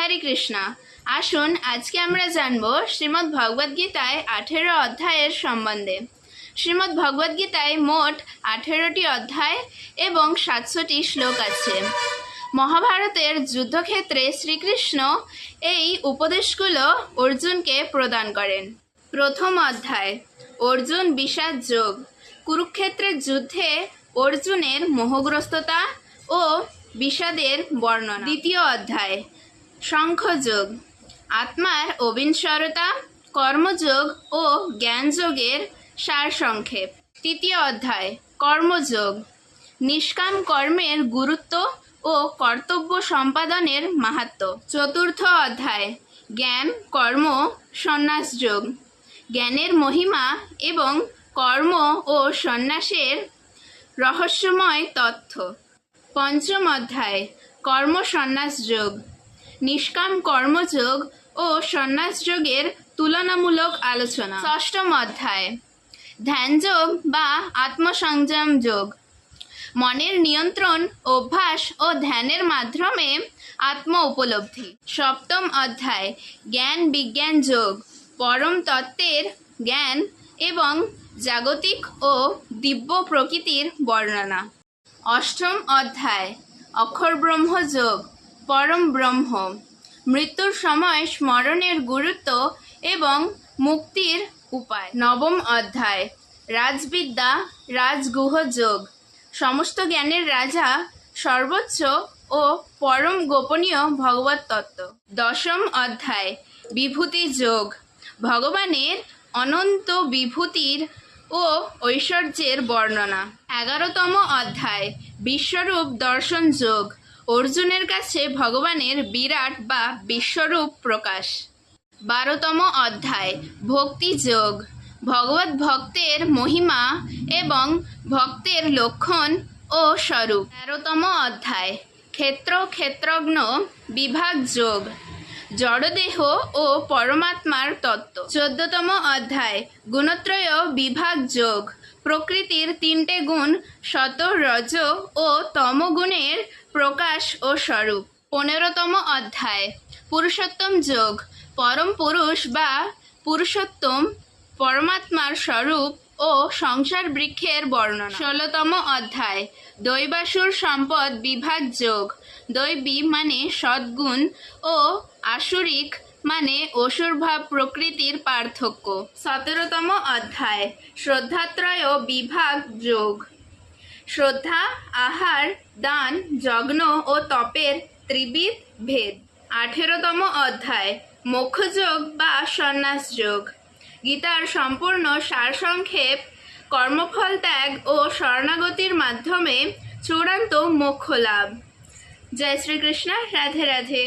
হরে কৃষ্ণা। আসুন আজকে আমরা জানব শ্রীমদ্ ভগবদ্গীতায় 18 অধ্যায়ের সম্বন্ধে। শ্রীমদ্ ভগবদ্গীতায় মোট 18টি অধ্যায় এবং 700টি শ্লোক আছে। মহাভারতের যুদ্ধক্ষেত্রে শ্রীকৃষ্ণ এই উপদেশগুলো অর্জুনকে প্রদান করেন। প্রথম অধ্যায়, অর্জুন বিষাদ যোগ। কুরুক্ষেত্রের যুদ্ধে অর্জুনের মোহগ্রস্ততা ও বিষাদের বর্ণনা। দ্বিতীয় অধ্যায়, শঙ্খযোগ। আত্মার অবিনশ্বরতা, কর্মযোগ ও জ্ঞানযোগের সারসংক্ষেপ। তৃতীয় অধ্যায়, কর্মযোগ। নিষ্কাম কর্মের গুরুত্ব ও কর্তব্য সম্পাদনের মাহাত্ম্য। চতুর্থ অধ্যায়, জ্ঞান কর্ম সন্ন্যাস যোগ। জ্ঞানের মহিমা এবং কর্ম ও সন্ন্যাসের রহস্যময় তথ্য। পঞ্চম অধ্যায়, কর্ম সন্ন্যাস যোগ। নিষ্কাম কর্মযোগ ও সন্ন্যাস যোগের তুলনামূলক আলোচনা। ষষ্ঠম অধ্যায়, ধ্যানযোগ বা আত্মসংযম যোগ। মনের নিয়ন্ত্রণ, অভ্যাস ও ধ্যানের মাধ্যমে আত্ম উপলব্ধি। সপ্তম অধ্যায়, জ্ঞান বিজ্ঞান যোগ। পরম তত্ত্বের জ্ঞান এবং জাগতিক ও দিব্য প্রকৃতির বর্ণনা। অষ্টম অধ্যায়, অক্ষর ব্রহ্ম যোগ। পরম ব্রহ্ম, মৃত্যুর সময় স্মরণের গুরুত্ব এবং মুক্তির উপায়। নবম অধ্যায়, রাজবিদ্যা রাজগুহ যোগ। সমস্ত জ্ঞানের রাজা, সর্বোচ্চ ও পরম গোপনীয় ভগবত তত্ত্ব। দশম অধ্যায়, বিভূতি যোগ। ভগবানের অনন্ত বিভূতির ও ঐশ্বর্যের বর্ণনা। 11তম অধ্যায়, বিশ্বরূপ দর্শন যোগ। অর্জুনের কাছে ভগবানের বিরাট বা বিশ্বরূপ প্রকাশ। 12তম অধ্যায়, ভক্তি যোগ। ভগবত ভক্তের মহিমা এবং ভক্তের লক্ষণ ও স্বরূপ। 13তম অধ্যায়, ক্ষেত্র ক্ষেত্রজ্ঞ বিভাগ যোগ। জড়দেহ ও পরমাত্মার তত্ত্ব। 14তম অধ্যায়, গুণত্রয় বিভাগ যোগ। প্রকৃতির 3টে গুণ, সত রজ ও তম গুণের প্রকাশ ও স্বরূপ। 15তম অধ্যায়, পুরুষোত্তম যোগ। পরম পুরুষ বা পুরুষোত্তম পরমাত্মার স্বরূপ ও সংসার বৃক্ষের বর্ণনা। 16তম অধ্যায়, দৈবাসুর সম্পদ বিভাগ যোগ। দৈবী মানে সদ্গুণ ও আসুরিক মানে অসুরভাব প্রকৃতির পার্থক্য। 17তম অধ্যায়, শ্রদ্ধাত্রয় বিভাগ যোগ। শ্রদ্ধা, আহার, দান, যজ্ঞ ও তপের ত্রিবিধ ভেদ। 18তম অধ্যায়, মোক্ষযোগ বা সন্ন্যাস যোগ। গীতার সম্পূর্ণ সারসংক্ষেপ, কর্মফল ত্যাগ ও শরণাগতির মাধ্যমে চূড়ান্ত মোক্ষ লাভ। জয় শ্রীকৃষ্ণ। রাধে রাধে।